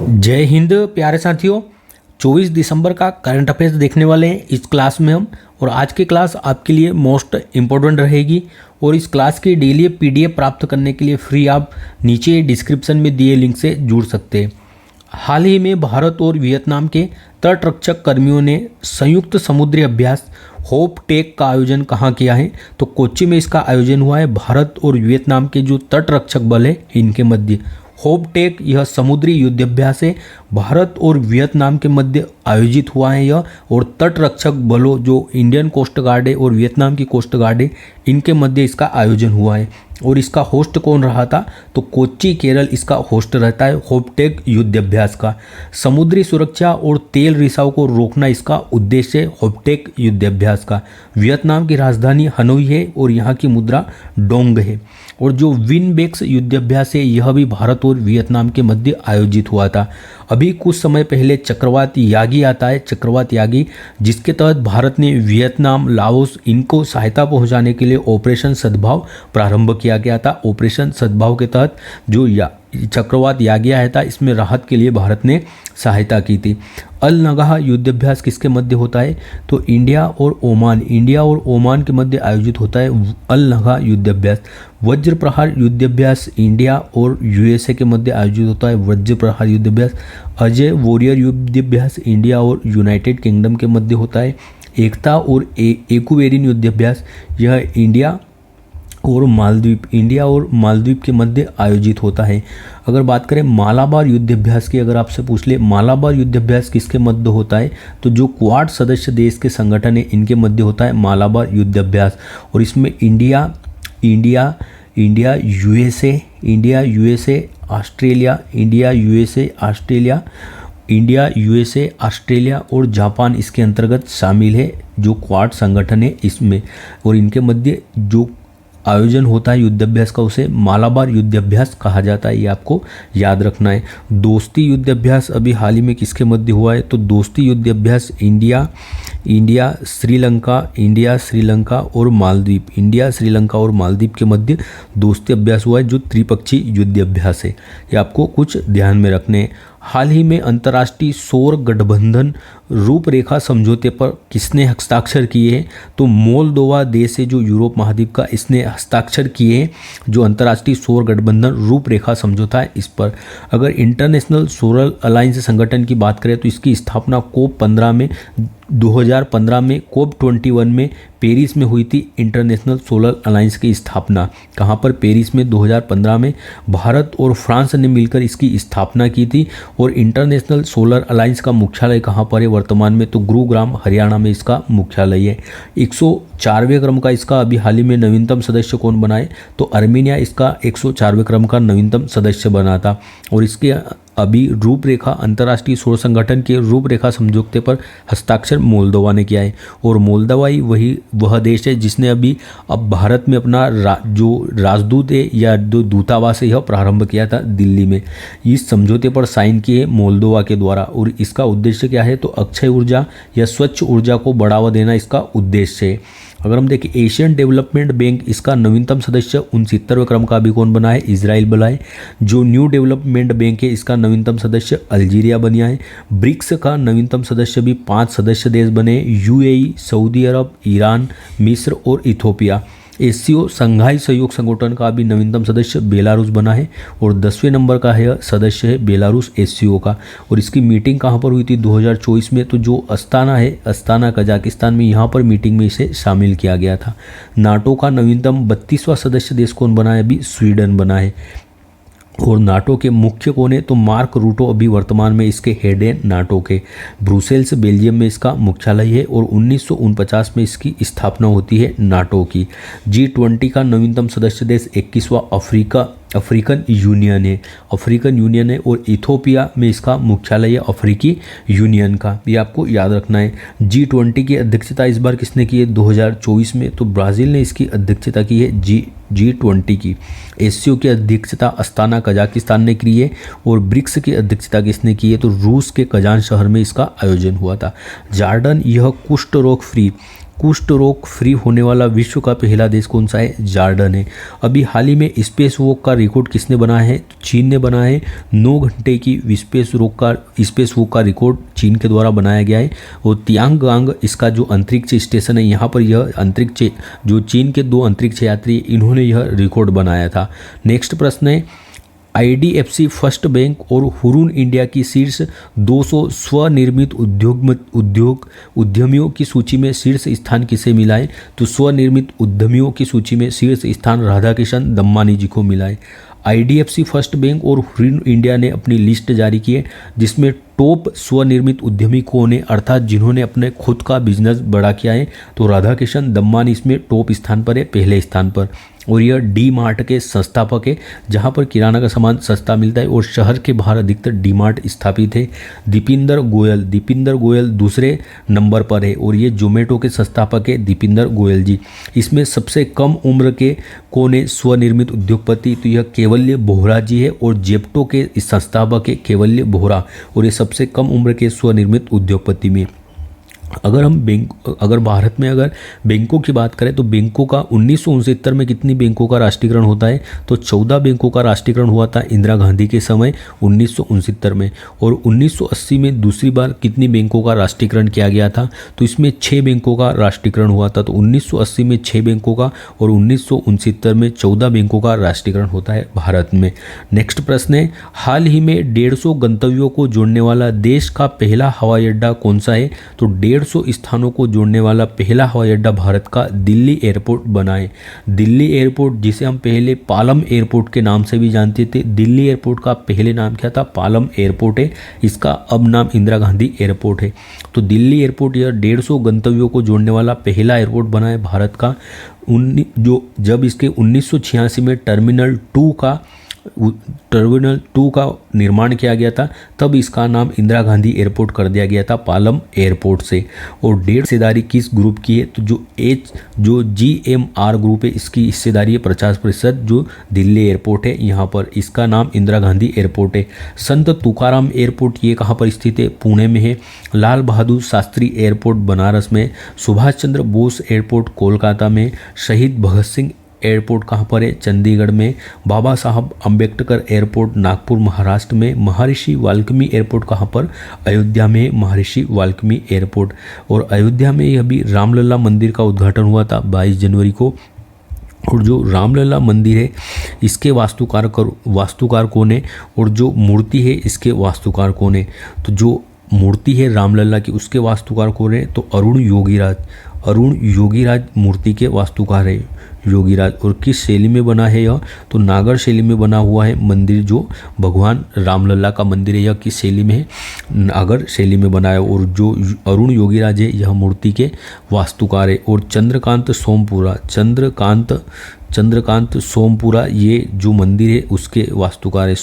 जय हिंद प्यारे साथियों। 24 दिसंबर का करंट अफेयर्स देखने वाले हैं इस क्लास में हम। और आज की क्लास आपके लिए मोस्ट इम्पोर्टेंट रहेगी। और इस क्लास की डेली पीडीएफ प्राप्त करने के लिए फ्री आप नीचे डिस्क्रिप्शन में दिए लिंक से जुड़ सकते हैं। हाल ही में भारत और वियतनाम के तटरक्षक कर्मियों ने संयुक्त समुद्री अभ्यास होप टेक का आयोजन कहाँ किया है? तो कोच्चि में इसका आयोजन हुआ है। भारत और वियतनाम के जो तटरक्षक बल है इनके मध्य होप टेक यह समुद्री युद्धाभ्यास है, भारत और वियतनाम के मध्य आयोजित हुआ है यह। और तटरक्षक बलों जो इंडियन कोस्ट गार्ड है और वियतनाम की कोस्ट गार्ड है इनके मध्य इसका आयोजन हुआ है। और इसका होस्ट कौन रहा था? तो कोच्चि केरल इसका होस्ट रहता है होपटेक युद्धाभ्यास का। समुद्री सुरक्षा और तेल रिसाव को रोकना इसका उद्देश्य है होपटेक युद्धाभ्यास का। वियतनाम की राजधानी हनोई है और यहाँ की मुद्रा डोंग है। और जो विनबेक्स युद्धाभ्यास है यह भी भारत और वियतनाम के मध्य आयोजित हुआ था। अभी कुछ समय पहले चक्रवात यागी आता है, चक्रवात यागी, जिसके तहत भारत ने वियतनाम, लाओस इनको सहायता पहुंचाने के लिए ऑपरेशन सद्भाव प्रारंभ किया गया था। ऑपरेशन सद्भाव के तहत जो चक्रवात यागी आया था इसमें राहत के लिए भारत ने सहायता की थी। अल नगाह युद्धाभ्यास किसके मध्य होता है? तो इंडिया और ओमान के मध्य आयोजित होता है अल नगाह युद्धाभ्यास। वज्र प्रहार युद्धाभ्यास इंडिया और यूएसए के मध्य आयोजित होता है वज्र प्रहार युद्धाभ्यास। अजय वॉरियर युद्धाभ्यास इंडिया और यूनाइटेड किंगडम के मध्य होता है। एकता और एकुवेरिन युद्धाभ्यास यह इंडिया और मालदीव के मध्य आयोजित होता है। अगर बात करें मालाबार युद्धाभ्यास की, अगर आपसे पूछ ले मालाबार युद्धाभ्यास किसके मध्य होता है? तो जो क्वाड सदस्य देश के संगठन है इनके मध्य होता है मालाबार युद्धाभ्यास। और इसमें इंडिया यूएसए ऑस्ट्रेलिया और जापान इसके अंतर्गत शामिल है जो क्वाड संगठन है इसमें। और इनके मध्य जो आयोजन होता है युद्धाभ्यास का उसे मालाबार युद्धाभ्यास कहा जाता है, ये आपको याद रखना है। दोस्ती युद्धाभ्यास अभी हाल ही में किसके मध्य हुआ है? तो दोस्ती युद्धाभ्यास इंडिया श्रीलंका और मालदीव के मध्य दोस्ती अभ्यास हुआ है जो त्रिपक्षीय युद्धाभ्यास है, ये आपको कुछ ध्यान में रखने हैं। हाल ही में अंतर्राष्ट्रीय सौर गठबंधन रूपरेखा समझौते पर किसने हस्ताक्षर किए हैं? तो मोल्दोवा देश है जो यूरोप महाद्वीप का, इसने हस्ताक्षर किए हैं जो अंतर्राष्ट्रीय सौर गठबंधन रूपरेखा समझौता है इस पर। अगर इंटरनेशनल सोलर अलायंस संगठन की बात करें तो इसकी स्थापना COP 2015 में COP 21 में पेरिस में हुई थी। इंटरनेशनल सोलर अलायंस की स्थापना कहाँ पर? पेरिस में 2015 में भारत और फ्रांस ने मिलकर इसकी स्थापना की थी। और इंटरनेशनल सोलर अलायंस का मुख्यालय कहाँ पर है वर्तमान में? तो गुरुग्राम हरियाणा में इसका मुख्यालय है। 104वें क्रम का इसका अभी हाल ही में नवीनतम सदस्य कौन बना है? तो अर्मेनिया इसका 104वें क्रम का नवीनतम सदस्य बना था। और इसके अभी रूपरेखा अंतर्राष्ट्रीय सौर संगठन के रूपरेखा समझौते पर हस्ताक्षर मोल्दोवा ने किया है। और मोल्दोवा ही वह देश है जिसने अब भारत में अपना जो राजदूत है या जो दूतावास है यह प्रारंभ किया था दिल्ली में। इस समझौते पर साइन किए मोल्दोवा के द्वारा। और इसका उद्देश्य क्या है? तो अक्षय ऊर्जा या स्वच्छ ऊर्जा को बढ़ावा देना इसका उद्देश्य है। अगर हम देखें एशियन डेवलपमेंट बैंक इसका नवीनतम सदस्य 69वें क्रम का अभी कौन बना है? इजराइल बना है। जो न्यू डेवलपमेंट बैंक है इसका नवीनतम सदस्य अल्जीरिया बना है। ब्रिक्स का नवीनतम सदस्य भी 5 सदस्य देश बने, यूएई, सऊदी अरब, ईरान, मिस्र और इथोपिया। एससीओ संघाई सहयोग संगठन का भी नवीनतम सदस्य बेलारूस बना है और 10वें नंबर का है सदस्य है बेलारूस एससीओ का। और इसकी मीटिंग कहाँ पर हुई थी? 2024 में। तो जो अस्ताना है, अस्ताना कजाकिस्तान में, यहाँ पर मीटिंग में इसे शामिल किया गया था। नाटो का नवीनतम 32वां सदस्य देश कौन बना है? अभी स्वीडन बना है। और नाटो के मुख्य कौन है? तो मार्क रूटो अभी वर्तमान में इसके हेड हैं नाटो के। ब्रुसेल्स बेल्जियम में इसका मुख्यालय है और 1949 में इसकी स्थापना होती है नाटो की। G20 का नवीनतम सदस्य देश 21वां अफ्रीकन यूनियन है और इथोपिया में इसका मुख्यालय है अफ्रीकी यूनियन का, ये आपको याद रखना है। G20 की अध्यक्षता इस बार किसने की है? 2024 में। तो ब्राज़ील ने इसकी अध्यक्षता की है G20 की। एससीओ की अध्यक्षता अस्ताना कजाकिस्तान ने की है। और ब्रिक्स की अध्यक्षता किसने की है? तो रूस के कजान शहर में इसका आयोजन हुआ था। जॉर्डन यह कुष्ठ रोग फ्री कुष्ठ रोग फ्री होने वाला विश्व का पहला देश कौन सा है? जॉर्डन है। अभी हाल ही में स्पेस वॉक का रिकॉर्ड किसने बनाया है? तो चीन ने बनाया है। 9 घंटे की स्पेस वॉक का रिकॉर्ड चीन के द्वारा बनाया गया है। और तियांगांग इसका जो अंतरिक्ष स्टेशन है, यहाँ पर यह अंतरिक्ष जो चीन के 2 अंतरिक्ष यात्री इन्होंने यह रिकॉर्ड बनाया था। नेक्स्ट प्रश्न है, IDFC फर्स्ट बैंक और हुरून इंडिया की शीर्ष 200 स्वनिर्मित उद्यमियों की सूची में शीर्ष स्थान किसे मिला है? तो स्वनिर्मित उद्यमियों की सूची में शीर्ष स्थान राधाकिशन दम्मानी जी को मिला है। IDFC फर्स्ट बैंक और हुरून इंडिया ने अपनी लिस्ट जारी की है, जिसमें टॉप स्वनिर्मित उद्यमी कौन है, अर्थात जिन्होंने अपने खुद का बिजनेस बड़ा किया है। तो राधाकिशन दम्मानी इसमें टॉप स्थान पर है, पहले स्थान पर। और यह डी मार्ट के संस्थापक है, जहां पर किराना का सामान सस्ता मिलता है और शहर के बाहर अधिकतर डी मार्ट स्थापित है। दीपिंदर गोयल दूसरे नंबर पर है और ये जोमेटो के संस्थापक है दीपिंदर गोयल जी। इसमें सबसे कम उम्र के कौन है स्वनिर्मित उद्योगपति? तो यह केवल्य बोहरा जी है और जेप्टो के संस्थापक है केवल्य बोहरा, और ये सबसे कम उम्र के स्वनिर्मित उद्योगपति में। अगर भारत में अगर बैंकों की बात करें तो बैंकों का 1969 में कितनी बैंकों का राष्ट्रीयकरण होता है? तो 14 बैंकों का राष्ट्रीयकरण हुआ था इंदिरा गांधी के समय 1969 में। और 1980 में दूसरी बार कितनी बैंकों का राष्ट्रीयकरण किया गया था? तो इसमें 6 बैंकों का राष्ट्रीयकरण हुआ था। तो 1980 में 6 बैंकों का और 1969 में 14 बैंकों का राष्ट्रीयकरण होता है भारत में। नेक्स्ट प्रश्न है, हाल ही में 150 गंतव्यों को जोड़ने वाला देश का पहला हवाई अड्डा कौन सा है? तो 150 स्थानों को जोड़ने वाला पहला हवाई अड्डा भारत का दिल्ली एयरपोर्ट बना है। दिल्ली एयरपोर्ट, जिसे हम पहले पालम एयरपोर्ट के नाम से भी जानते थे, दिल्ली एयरपोर्ट का पहले नाम क्या था? पालम एयरपोर्ट है। इसका अब नाम इंदिरा गांधी एयरपोर्ट है। तो दिल्ली एयरपोर्ट यह 150 गंतव्यों को जोड़ने वाला पहला एयरपोर्ट बना है भारत का। जब इसके 1986 में टर्मिनल 2 का निर्माण किया गया था, तब इसका नाम इंदिरा गांधी एयरपोर्ट कर दिया गया था पालम एयरपोर्ट से। और 1.5 हिस्सेदारी किस ग्रुप की है? तो जो GMR ग्रुप है, इसकी हिस्सेदारी है 50%, जो दिल्ली एयरपोर्ट है यहाँ पर, इसका नाम इंदिरा गांधी एयरपोर्ट है। संत तुकाराम एयरपोर्ट ये कहाँ पर स्थित है? पुणे में है। लाल बहादुर शास्त्री एयरपोर्ट बनारस में, सुभाष चंद्र बोस एयरपोर्ट कोलकाता में, शहीद भगत सिंह एयरपोर्ट कहाँ पर है? चंडीगढ़ में। बाबा साहब अम्बेडकर एयरपोर्ट नागपुर महाराष्ट्र में। महर्षि वाल्मीकि एयरपोर्ट कहाँ पर? अयोध्या में महर्षि वाल्मीकि एयरपोर्ट। और अयोध्या में अभी रामलला मंदिर का उद्घाटन हुआ था 22 जनवरी को। और जो रामलला मंदिर है इसके वास्तुकार कौन है? और जो मूर्ति है इसके वास्तुकार कौन है? तो जो मूर्ति है रामलला की, उसके वास्तुकार कौन है? तो अरुण योगीराज मूर्ति के वास्तुकार है योगीराज। और किस शैली में बना है यह? तो नागर शैली में बना हुआ है मंदिर, जो भगवान रामलला का मंदिर है, यह किस शैली में है? नागर शैली में बना है। और जो अरुण योगीराज है यह मूर्ति के वास्तुकार है। और चंद्रकांत सोमपुरा ये जो मंदिर है उसके वास्तुकार है।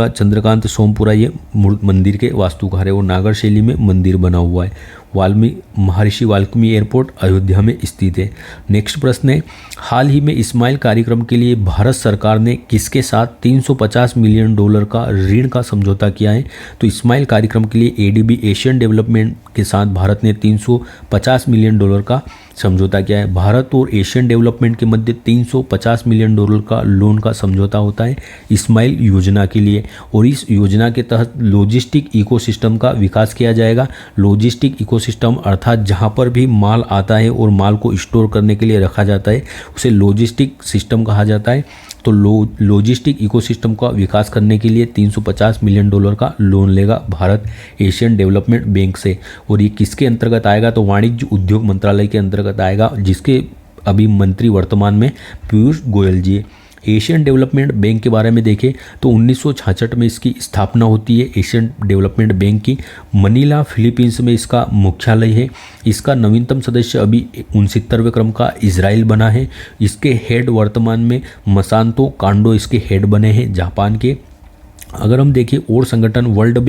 चंद्रकांत सोमपुरा ये मंदिर के वास्तुकार है। और नागर शैली में मंदिर बना हुआ है। महर्षि वाल्मीकि एयरपोर्ट अयोध्या में स्थित है। नेक्स्ट प्रश्न है, हाल ही में इस्माइल कार्यक्रम के लिए भारत सरकार ने किसके साथ $350 मिलियन का ऋण का समझौता किया है? तो इस्माइल कार्यक्रम के लिए ADB एशियन डेवलपमेंट के साथ भारत ने $350 मिलियन का समझौता किया है। भारत और एशियन डेवलपमेंट के मध्य $350 मिलियन का लोन का समझौता होता है इस्माइल योजना के लिए। और इस योजना के तहत लॉजिस्टिक इकोसिस्टम का विकास किया जाएगा। लॉजिस्टिक इकोसिस्टम अर्थात जहां पर भी माल आता है और माल को स्टोर करने के लिए रखा जाता है उसे लॉजिस्टिक सिस्टम कहा जाता है। तो लॉजिस्टिक इकोसिस्टम का विकास करने के लिए $350 मिलियन का लोन लेगा भारत एशियन डेवलपमेंट बैंक से। और ये किसके अंतर्गत आएगा? तो वाणिज्य उद्योग मंत्रालय के अंतर्गत आएगा, जिसके अभी मंत्री वर्तमान में पीयूष गोयल जी। एशियन डेवलपमेंट बैंक के बारे में देखें तो 1966 में इसकी स्थापना होती है एशियन डेवलपमेंट बैंक की। मनीला फिलीपींस में इसका मुख्यालय है। इसका नवीनतम सदस्य अभी 69वें क्रम का इजराइल बना है। इसके हेड वर्तमान में मसांतो कांडो इसके हेड बने हैं जापान के। अगर हम देखें और संगठन वर्ल्ड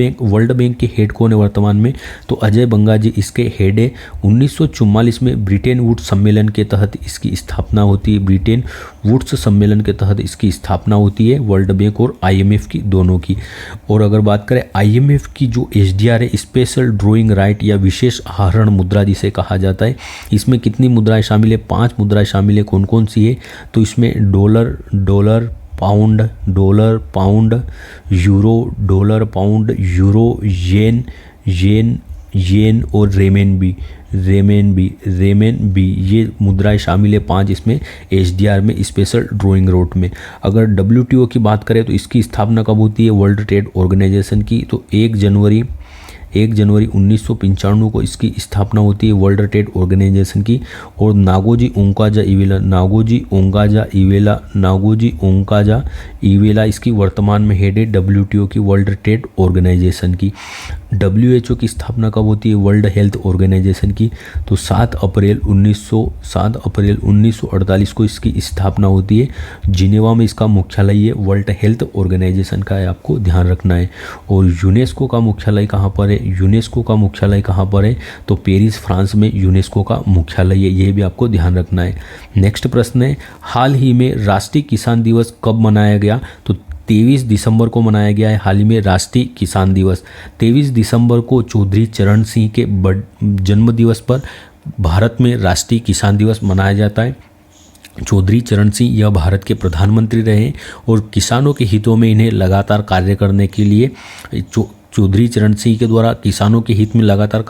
बैंक के हेड कौन है वर्तमान में, तो अजय बंगा जी इसके हेड है। 1944 में ब्रिटेन वुड्स सम्मेलन के तहत इसकी स्थापना होती है। ब्रिटेन वुड्स सम्मेलन के तहत इसकी स्थापना होती है वर्ल्ड बैंक और आईएमएफ की, दोनों की। और अगर बात करें आईएमएफ की जो एसडीआर है, स्पेशल ड्रॉइंग राइट या विशेष आहरण मुद्रा जिसे कहा जाता है, इसमें कितनी मुद्राएं शामिल है? 5 मुद्राएं शामिल है। कौन कौन सी है? तो इसमें dollar pound, euro, dollar, pound, euro, yen और रेमेनबी, ये मुद्राएं शामिल है 5 इसमें एसडीआर में, स्पेशल ड्रॉइंग रोट में। अगर डब्ल्यूटीओ की बात करें तो इसकी स्थापना कब होती है? वर्ल्ड ट्रेड ऑर्गेनाइजेशन की, तो 1 जनवरी 1995 को इसकी स्थापना होती है वर्ल्ड ट्रेड ऑर्गेनाइजेशन की। और नागोजी ओंकाजा इवेला इसकी वर्तमान में हेड है डब्ल्यूटीओ की, वर्ल्ड ट्रेड ऑर्गेनाइजेशन की। डब्ल्यूएचओ की स्थापना कब होती है? वर्ल्ड हेल्थ ऑर्गेनाइजेशन की, तो 7 अप्रैल 1948 को इसकी स्थापना होती है। जिनेवा में इसका मुख्यालय है, वर्ल्ड हेल्थ ऑर्गेनाइजेशन का है, आपको ध्यान रखना है। और यूनेस्को का मुख्यालय कहाँ पर है? तो पेरिस फ्रांस में यूनेस्को का मुख्यालय है, ये भी आपको ध्यान रखना है। नेक्स्ट प्रश्न है, हाल ही में राष्ट्रीय किसान दिवस कब मनाया गया? तो 23 दिसंबर को मनाया गया है हाल ही में राष्ट्रीय किसान दिवस। 23 दिसंबर को चौधरी चरण सिंह के जन्म दिवस पर भारत में राष्ट्रीय किसान दिवस मनाया जाता है। चौधरी चरण सिंह यह भारत के प्रधानमंत्री रहे और किसानों के हितों में इन्हें लगातार कार्य करने के लिए चौधरी चरण सिंह के द्वारा किसानों के हित में लगातार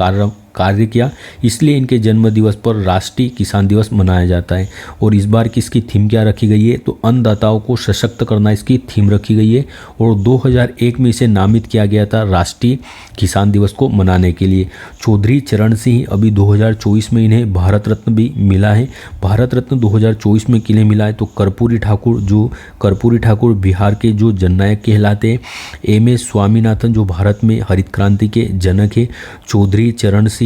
कार्य किया, इसलिए इनके जन्म दिवस पर राष्ट्रीय किसान दिवस मनाया जाता है। और इस बार की इसकी थीम क्या रखी गई है? तो अन्नदाताओं को सशक्त करना इसकी थीम रखी गई है। और 2001 में इसे नामित किया गया था राष्ट्रीय किसान दिवस को मनाने के लिए। चौधरी चरण सिंह अभी 2024 में इन्हें भारत रत्न भी मिला है। भारत रत्न 2024 में किन्हें मिला है? तो कर्पूरी ठाकुर बिहार के जो जननायक कहलाते हैं। MS स्वामीनाथन जो भारत में हरित क्रांति के जनक है। चौधरी चरण सिंह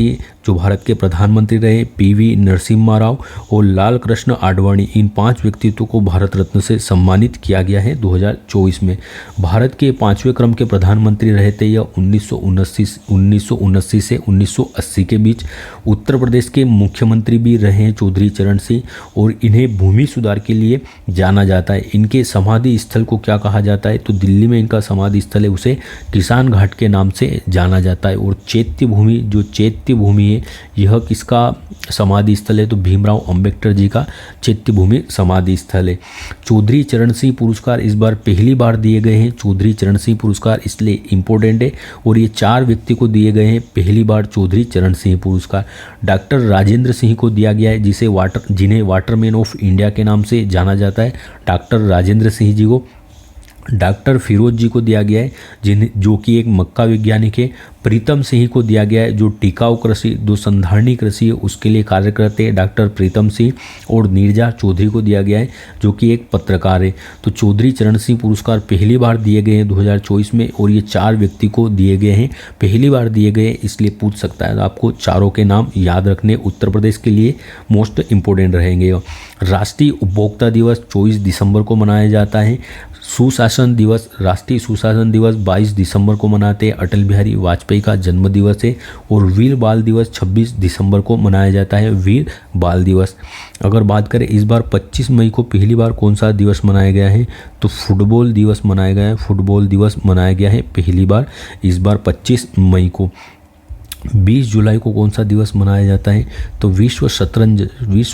जो भारत के प्रधानमंत्री रहे। PV नरसिम्हा राव और लाल कृष्ण आडवाणी, इन 5 व्यक्तित्वों को भारत रत्न से सम्मानित किया गया है 2024 में। भारत के 5वें क्रम के प्रधानमंत्री रहे थे यह 1979 से 1980 के बीच। उत्तर प्रदेश के मुख्यमंत्री भी रहे हैं चौधरी चरण सिंह और इन्हें भूमि सुधार के लिए जाना जाता है। इनके समाधि स्थल को क्या कहा जाता है? तो दिल्ली में इनका समाधि स्थल है, उसे किसान घाट के नाम से जाना जाता है। और चैत्य भूमि है, यह किसका समाधि स्थल है? तो भीमराव अंबेडकर जी का चैत्य भूमि समाधि स्थल है। चौधरी चरण सिंह पुरस्कार इस बार पहली बार दिए गए हैं। चौधरी चरण सिंह पुरस्कार इसलिए इम्पोर्टेंट है और ये 4 व्यक्ति को दिए गए हैं पहली बार चौधरी चरण सिंह पुरस्कार। डॉक्टर राजेंद्र सिंह को दिया गया है जिन्हें वाटरमैन ऑफ इंडिया के नाम से जाना जाता है। डॉक्टर राजेंद्र सिंह जी को। डॉक्टर फिरोज जी को दिया गया है जो कि एक मक्का वैज्ञानिक है। प्रीतम सिंह को दिया गया है जो टिकाऊ कृषि, जो संधारणी कृषि है उसके लिए कार्य करते हैं, डॉक्टर प्रीतम सिंह। और नीरजा चौधरी को दिया गया है जो कि एक पत्रकार है। तो चौधरी चरण सिंह पुरस्कार पहली बार दिए गए हैं 2024 में और ये 4 व्यक्ति को दिए गए हैं, पहली बार दिए गए, इसलिए पूछ सकता है। आपको चारों के नाम याद रखने, उत्तर प्रदेश के लिए मोस्ट इंपोर्टेंट रहेंगे। राष्ट्रीय उपभोक्ता दिवस 24 दिसंबर को मनाया जाता है। सुशासन दिवस, राष्ट्रीय सुशासन दिवस 22 दिसंबर को मनाते हैं। अटल बिहारी वाजपेयी का जन्म दिवस है। और वीर बाल दिवस 26 दिसंबर को मनाया जाता है, वीर बाल दिवस। अगर बात करें इस बार 25 मई को पहली बार कौन सा दिवस मनाया गया है? तो फुटबॉल दिवस मनाया गया है। फुटबॉल दिवस मनाया गया है पहली बार इस बार 25 मई को। 20 जुलाई को कौन सा दिवस मनाया जाता है? तो विश्व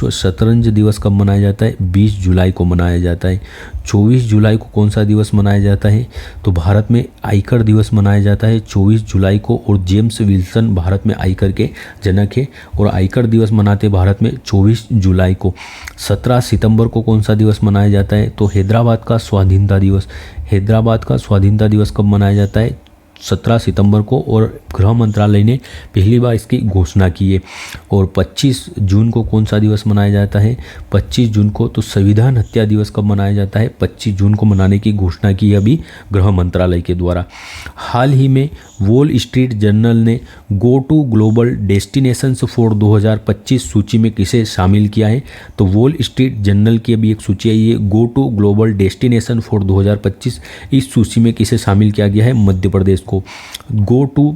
शतरंज दिवस कब मनाया जाता है? 20 जुलाई को मनाया जाता है। 24 जुलाई को कौन सा दिवस मनाया जाता है? तो भारत में आयकर दिवस मनाया जाता है 24 जुलाई को। और जेम्स विल्सन भारत में आयकर के जनक है और आयकर दिवस मनाते भारत में 24 जुलाई को। 17 सितंबर को कौन सा दिवस मनाया जाता है? तो हैदराबाद का स्वाधीनता दिवस। हैदराबाद का स्वाधीनता दिवस कब मनाया जाता है? 17 सितंबर को और गृह मंत्रालय ने पहली बार इसकी घोषणा की है। और 25 जून को कौन सा दिवस मनाया जाता है? 25 जून को तो संविधान हत्या दिवस कब मनाया जाता है? 25 जून को मनाने की घोषणा की है अभी गृह मंत्रालय के द्वारा। हाल ही में वॉल स्ट्रीट जर्नल ने go to global destinations for 2025 सूची में किसे शामिल किया है? तो वॉल स्ट्रीट जर्नल की अभी एक सूची आई है go to global destination for 2025। इस सूची में किसे शामिल किया गया है? मध्य प्रदेश को। Go to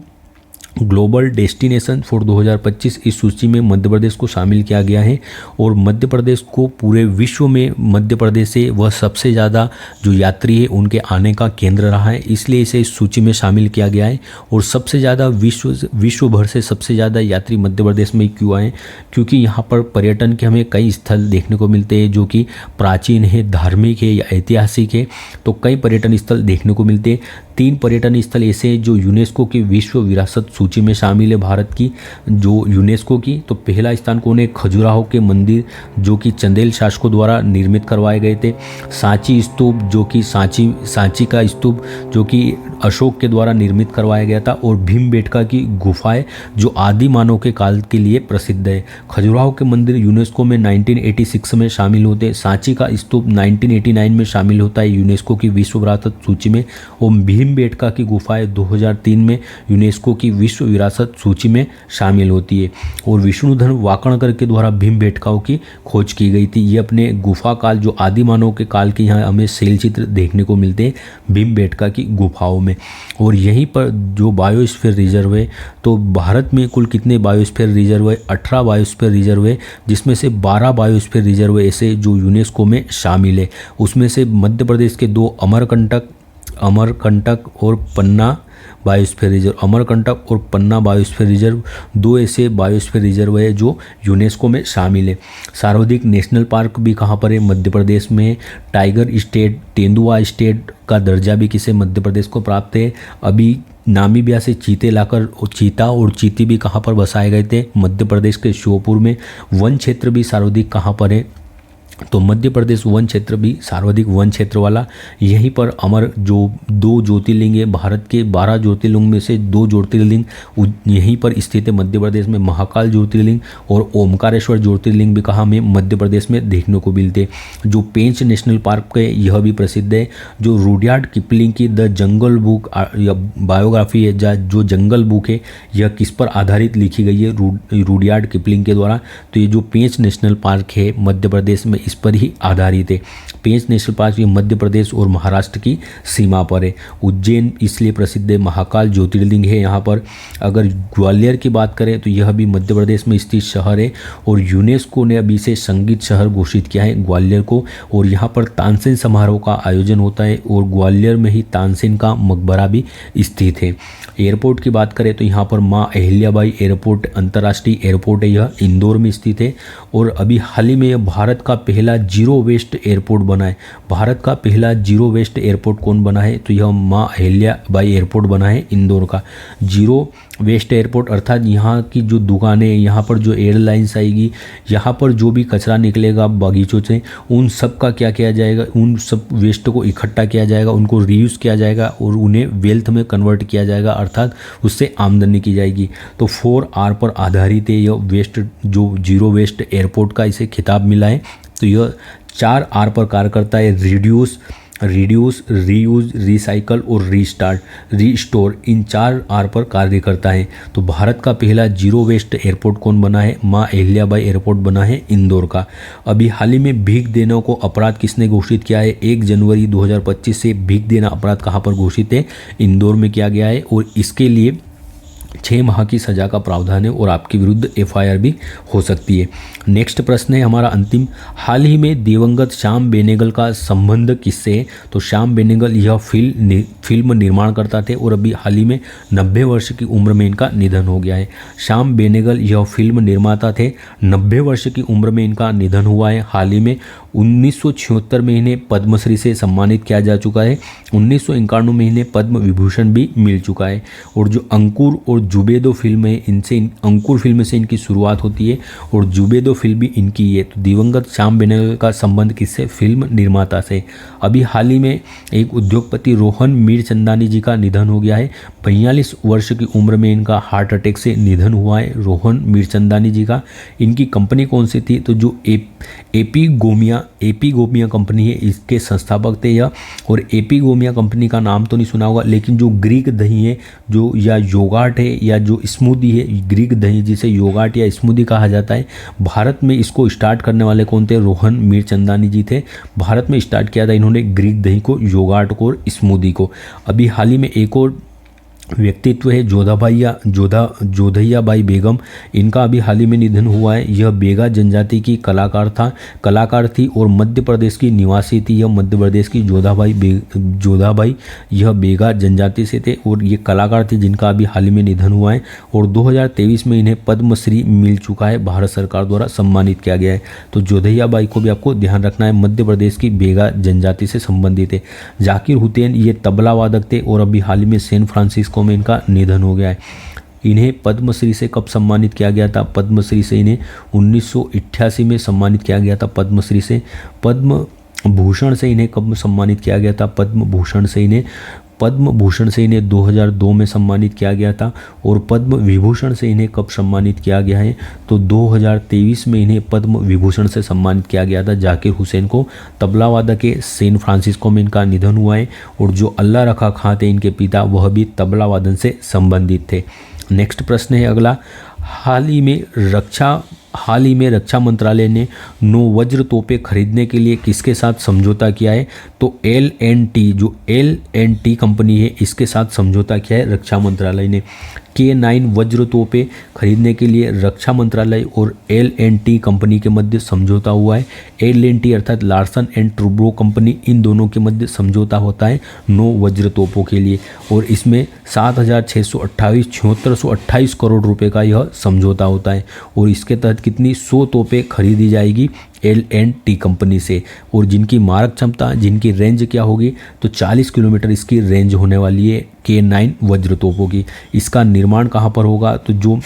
global destination for 2025 इस सूची में मध्य प्रदेश को शामिल किया गया है। और मध्य प्रदेश को पूरे विश्व में मध्य प्रदेश से वह सबसे ज़्यादा जो यात्री है उनके आने का केंद्र रहा है, इसलिए इसे इस सूची में शामिल किया गया है। और सबसे ज़्यादा विश्व भर से सबसे ज़्यादा यात्री मध्य प्रदेश में क्यों आए? क्योंकि यहाँ पर पर्यटन के हमें कई स्थल देखने को मिलते हैं जो कि प्राचीन है, धार्मिक है या ऐतिहासिक है। तो कई पर्यटन स्थल देखने को मिलते हैं। 3 पर्यटन स्थल ऐसे हैं जो यूनेस्को की विश्व विरासत सूची में शामिल है भारत की, जो यूनेस्को की। तो पहला स्थान कौन है? खजुराहो के मंदिर जो कि चंदेल शासकों द्वारा निर्मित करवाए गए थे। सांची स्तूप जो कि सांची का स्तूप जो कि अशोक के द्वारा निर्मित करवाया गया था। और भीमबेटका की गुफाएं जो आदि मानव के काल के लिए प्रसिद्ध है। खजुराहो के मंदिर यूनेस्को में 1986 में शामिल होते हैं। सांची का स्तूप 1989 में शामिल होता है यूनेस्को की विश्व विरासत सूची में। और भीमबेटका की गुफाएं 2003 में यूनेस्को की विश्व विरासत सूची में शामिल होती है। और विष्णुधर वाकणकर के द्वारा भीमबेटकाओं की खोज की गई थी। ये अपने गुफा काल जो आदि मानव के काल के यहाँ हमें शैल चित्र देखने को मिलते हैं भीमबेटका की गुफाओं में। और यहीं पर जो बायोस्फीयर रिजर्व है, तो भारत में कुल कितने बायोस्फीयर रिजर्व है? 18 बायोस्फीयर रिजर्व है, जिसमें से 12 बायोस्फीयर रिजर्व ऐसे जो यूनेस्को में शामिल है। उसमें से मध्य प्रदेश के 2 अमरकंटक और पन्ना बायोस्फीयर रिजर्व, अमरकंटक और पन्ना बायोस्फीयर रिजर्व 2 ऐसे बायोस्फीयर रिजर्व है जो यूनेस्को में शामिल है। सर्वाधिक नेशनल पार्क भी कहाँ पर है? मध्य प्रदेश में। टाइगर स्टेट, तेंदुआ स्टेट का दर्जा भी किसे? मध्य प्रदेश को प्राप्त है। अभी नामीबिया से चीते लाकर चीता और चीती भी कहाँ पर बसाए गए थे? मध्य प्रदेश के श्योपुर में। वन क्षेत्र भी सर्वाधिक कहाँ पर है? तो मध्य प्रदेश वन क्षेत्र भी सर्वाधिक वन क्षेत्र वाला। यहीं पर अमर जो 2 ज्योतिर्लिंग है, भारत के 12 ज्योतिर्लिंग में से 2 ज्योतिर्लिंग यहीं पर स्थित है मध्य प्रदेश में। महाकाल ज्योतिर्लिंग और ओमकारेश्वर ज्योतिर्लिंग भी कहाँ में? मध्य प्रदेश में देखने को मिलते। जो पेंच नेशनल पार्क है यह भी प्रसिद्ध है। जो रुडयार्ड किपलिंग की द जंगल बुक बायोग्राफी है, जो जंगल बुक है, यह किस पर आधारित लिखी गई है? रुडयार्ड किपलिंग के द्वारा। तो ये जो पेंच नेशनल पार्क है मध्य प्रदेश में इस पर ही आधारित है। पेंच नेशनल पार्क ये मध्य प्रदेश और महाराष्ट्र की सीमा पर है। उज्जैन इसलिए प्रसिद्ध है, महाकाल ज्योतिर्लिंग है यहाँ पर। अगर ग्वालियर की बात करें तो यह भी मध्य प्रदेश में स्थित शहर है और यूनेस्को ने अभी से संगीत शहर घोषित किया है ग्वालियर को। और यहाँ पर तानसेन समारोह का आयोजन होता है और ग्वालियर में ही तानसेन का मकबरा भी स्थित है। एयरपोर्ट की बात करें तो यहाँ पर माँ अहिल्याबाई एयरपोर्ट अंतर्राष्ट्रीय एयरपोर्ट है, यह इंदौर में स्थित है। और अभी हाल ही में यह भारत का पहला जीरो वेस्ट एयरपोर्ट बना है। भारत का पहला जीरो वेस्ट एयरपोर्ट कौन बना है? तो यह माँ अहिल्याबाई एयरपोर्ट बना है इंदौर का। जीरो वेस्ट एयरपोर्ट अर्थात यहाँ की जो दुकानें, यहाँ पर जो एयरलाइंस आएगी, यहाँ पर जो भी कचरा निकलेगा बगीचों से, उन सब का क्या किया जाएगा? उन सब वेस्ट को इकट्ठा किया जाएगा, उनको रीयूज़ किया जाएगा और उन्हें वेल्थ में कन्वर्ट किया जाएगा, अर्थात उससे आमदनी की जाएगी। तो 4R पर आधारित है यह वेस्ट, जो जीरो वेस्ट एयरपोर्ट का इसे खिताब मिला है। तो यह 4R पर कार्य करता है। रिड्यूस, रीयूज, रिसाइकल और रीस्टोर, इन 4R पर कार्य करता है। तो भारत का पहला जीरो वेस्ट एयरपोर्ट कौन बना है? माँ अहिल्याबाई एयरपोर्ट बना है इंदौर का। अभी हाल ही में भीख देने को अपराध किसने घोषित किया है? 1 जनवरी 2025 से भीख देना अपराध कहाँ पर घोषित है? इंदौर में किया गया है। और इसके लिए 6 माह की सज़ा का प्रावधान है और आपके विरुद्ध FIR भी हो सकती है। नेक्स्ट प्रश्न है हमारा अंतिम, हाल ही में दिवंगत श्याम बेनेगल का संबंध किससे है? तो श्याम बेनेगल यह फिल्म निर्माण करता थे और अभी हाल ही में 90 वर्ष की उम्र में इनका निधन हो गया है। श्याम बेनेगल यह फिल्म निर्माता थे, 90 वर्ष की उम्र में इनका निधन हुआ है हाल ही में। 1976 में इन्हें पद्मश्री से सम्मानित किया जा चुका है। 1991 में इन्हें पद्म विभूषण भी मिल चुका है। और जो अंकुर और जुबेदो फिल्म है, अंकुर फिल्म से इनकी शुरुआत होती है और जुबेदो फिल्म भी इनकी है। तो दिवंगत श्याम बेनेगल का संबंध किससे? फिल्म निर्माता से। अभी हाल ही में एक उद्योगपति रोहन मीरचंदानी जी का निधन हो गया है। 42 वर्ष की उम्र में इनका हार्ट अटैक से निधन हुआ है, रोहन मीरचंदानी जी का। इनकी कंपनी कौन सी थी? तो जो एपिगोमिया कंपनी है, इसके संस्थापक थे यह। और एपिगोमिया कंपनी का नाम तो नहीं सुना होगा, लेकिन जो ग्रीक दही है, जो या योगार्ट है या जो स्मूदी है, ग्रीक दही जिसे योगार्ट या स्मूदी कहा जाता है, भारत में इसको स्टार्ट करने वाले कौन थे? रोहन मीरचंदानी जी थे। भारत में स्टार्ट किया था इन्होंने ग्रीक दही को, योगार्ट को और स्मूदी को। अभी हाल ही में एक और व्यक्तित्व है जोधैया बाई बेगम। इनका अभी हाल ही में निधन हुआ है। यह बेगा जनजाति की कलाकार थी और मध्य प्रदेश की निवासी थी। यह मध्य प्रदेश की जोधाबाई यह बेगा जनजाति से थे और ये कलाकार थी जिनका अभी हाल ही में निधन हुआ है। और 2023 में इन्हें पद्मश्री मिल चुका है, भारत सरकार द्वारा सम्मानित किया गया है। तो जोधैया बाई को भी आपको ध्यान रखना है, मध्य प्रदेश की बेगा जनजाति से संबंधित है। जाकिर हुसैन ये तबला वादक थे और अभी हाल ही में सैन फ्रांसिस्को में इनका निधन हो गया है। इन्हें पद्मश्री से कब सम्मानित किया गया था? पद्मश्री से इन्हें 1988 में सम्मानित किया गया था। पद्मश्री से। पद्म भूषण से इन्हें कब सम्मानित किया गया था? पद्म भूषण से इन्हें 2002 में सम्मानित किया गया था। और पद्म विभूषण से इन्हें कब सम्मानित किया गया है? तो 2023 में इन्हें पद्म विभूषण से सम्मानित किया गया था जाकिर हुसैन को। तबला वादक के सैन फ्रांसिस्को में इनका निधन हुआ है। और जो अल्लाह रखा खां थे इनके पिता, वह भी तबला वादन से संबंधित थे। नेक्स्ट प्रश्न है अगला। हाल ही में रक्षा मंत्रालय ने 9 वज्र तोपें खरीदने के लिए किसके साथ समझौता किया है? तो L&T कंपनी है, इसके साथ समझौता किया है रक्षा मंत्रालय ने। K9 वज्र तोपें खरीदने के लिए रक्षा मंत्रालय और L&T कंपनी के मध्य समझौता हुआ है। L&T अर्थात लार्सन एंड टूब्रो कंपनी, इन दोनों के मध्य समझौता होता है 9 वज्र तोपों के लिए। और इसमें 7628 करोड़ रुपए का यह समझौता होता है। और इसके तहत कितनी 100 तोपें खरीदी जाएगी L&T कंपनी से। और जिनकी मारक क्षमता, जिनकी रेंज क्या होगी? तो 40 किलोमीटर इसकी रेंज होने वाली है K9 वज्र तोपों की। इसका निर्माण कहाँ पर होगा? तो जो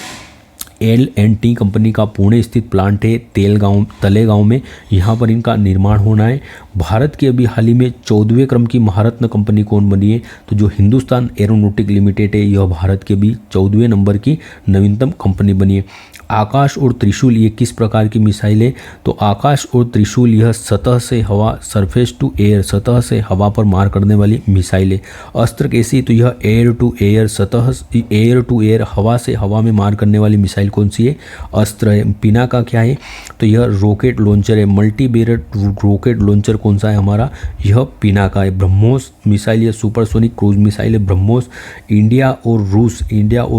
L&T कंपनी का पुणे स्थित प्लांट है तलेगांव में, यहाँ पर इनका निर्माण होना है। भारत की अभी हाल ही में 14वें क्रम की महारत्न कंपनी कौन बनी है? तो जो हिंदुस्तान एरोनॉटिक लिमिटेड है, यह भारत के भी 14वें नंबर की नवीनतम कंपनी बनी है। आकाश और त्रिशूल ये किस प्रकार की मिसाइल है? तो आकाश और त्रिशूल यह सतह से हवा, सरफेस टू एयर, सतह से हवा पर मार करने वाली मिसाइल है। अस्त्र कैसी? तो यह एयर टू एयर, हवा से हवा में मार करने वाली मिसाइल कौन सी है? अस्त्र है। पिनाका क्या है? तो यह रॉकेट लॉन्चर है। मल्टी बैरल रॉकेट लॉन्चर कौन सा है हमारा? यह पिनाका है। ब्रह्मोस मिसाइल, यह सुपरसोनिक क्रूज मिसाइल है ब्रह्मोस। इंडिया और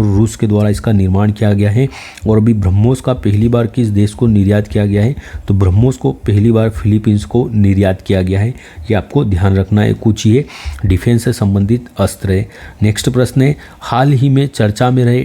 रूस के द्वारा इसका निर्माण किया गया है। और अभी ब्रह्मोस का पहली बार किस देश को निर्यात किया गया है? तो ब्रह्मोस को पहली बार फिलीपींस को निर्यात किया गया है। ये आपको ध्यान रखना है। कुछ ये डिफेंस से संबंधित अस्त्र है। नेक्स्ट प्रश्न है, हाल ही में चर्चा में रहे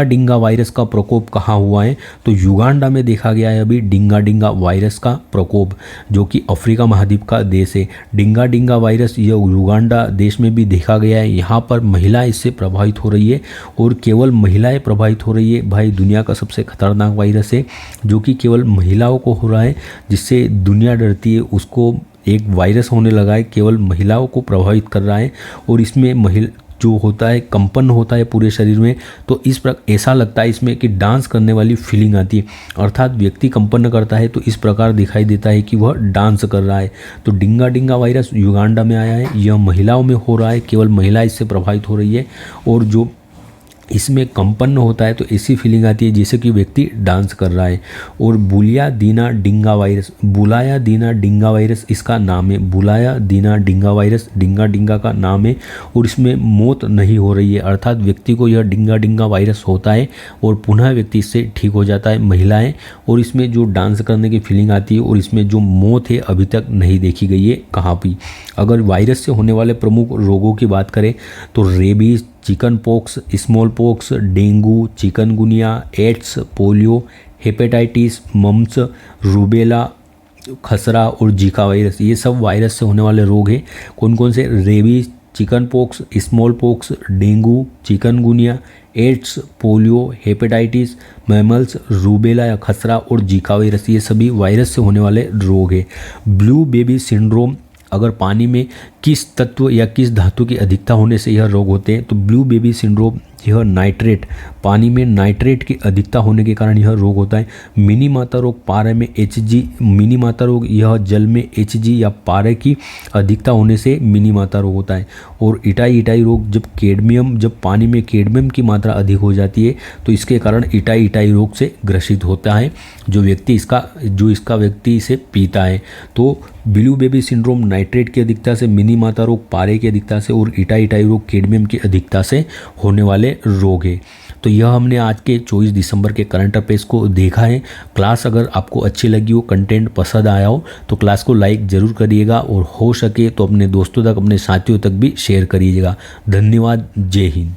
डिंगा वायरस का प्रकोप कहाँ हुआ है? तो युगांडा में देखा गया है अभी डिंगा वायरस का प्रकोप, जो कि अफ्रीका महाद्वीप का देश है। डिंगा वायरस यह युगांडा देश में भी देखा गया है। यहाँ पर महिला इससे प्रभावित हो रही है और केवल महिलाएं प्रभावित हो रही है। भाई दुनिया का सबसे खतरनाक वायरस है जो कि केवल महिलाओं को हो रहा है, जिससे दुनिया डरती है। उसको एक वायरस होने लगा है, केवल महिलाओं को प्रभावित कर रहा है। और इसमें जो होता है कंपन होता है पूरे शरीर में, तो इस प्रकार ऐसा लगता है इसमें कि डांस करने वाली फीलिंग आती है। अर्थात व्यक्ति कंपन करता है तो इस प्रकार दिखाई देता है कि वह डांस कर रहा है। तो डिंगा वायरस युगांडा में आया है। यह महिलाओं में हो रहा है, केवल महिला इससे प्रभावित हो रही है। और जो इसमें कंपन होता है तो ऐसी फीलिंग आती है जैसे कि व्यक्ति डांस कर रहा है। और बुलाया दीना डिंगा वायरस इसका नाम है। बुलाया दीना डिंगा वायरस डिंगा का नाम है। और इसमें मौत नहीं हो रही है, अर्थात व्यक्ति को यह डिंगा वायरस होता है और पुनः व्यक्ति इससे ठीक हो जाता है, महिलाएं। और इसमें जो डांस करने की फीलिंग आती है और इसमें जो मौत है अभी तक नहीं देखी गई है कहाँ भी। अगर वायरस से होने वाले प्रमुख रोगों की बात करें तो rabies, chicken pox, small pox, dengue, chikungunya, AIDS, polio, hepatitis, mumps, rubella, खसरा और जीका वायरस, ये सब वायरस से होने वाले रोग हैं। कौन कौन से? Rabies, chicken pox, small pox, dengue, chikungunya, AIDS, polio, hepatitis, mammals, rubella या खसरा और जीका वायरस, ये सभी वायरस से होने वाले रोग हैं। ब्लू बेबी सिंड्रोम, अगर पानी में किस तत्व या किस धातु की अधिकता होने से यह रोग होते हैं? तो ब्लू बेबी सिंड्रोम, यह नाइट्रेट, पानी में नाइट्रेट की अधिकता होने के कारण यह रोग होता है। मिनी माता रोग, पारे में Hg, मिनी माता रोग, यह जल में Hg या पारे की अधिकता होने से मिनी माता रोग होता है। और इटाई रोग, जब पानी में कैडमियम की मात्रा अधिक हो जाती है तो इसके कारण इटाई रोग से ग्रसित होता है जो व्यक्ति इसे पीता है। तो ब्लू बेबी सिंड्रोम नाइट्रेट की अधिकता से, मिनी माता रोग पारे की अधिकता से और इटाई रोग कैडमियम की अधिकता से होने वाले रोग है। तो यह हमने आज के 24 दिसंबर के करंट अफेयर्स को देखा है। क्लास अगर आपको अच्छी लगी हो, कंटेंट पसंद आया हो तो क्लास को लाइक ज़रूर करिएगा और हो सके तो अपने दोस्तों तक, अपने साथियों तक भी शेयर करिएगा। धन्यवाद। जय हिंद।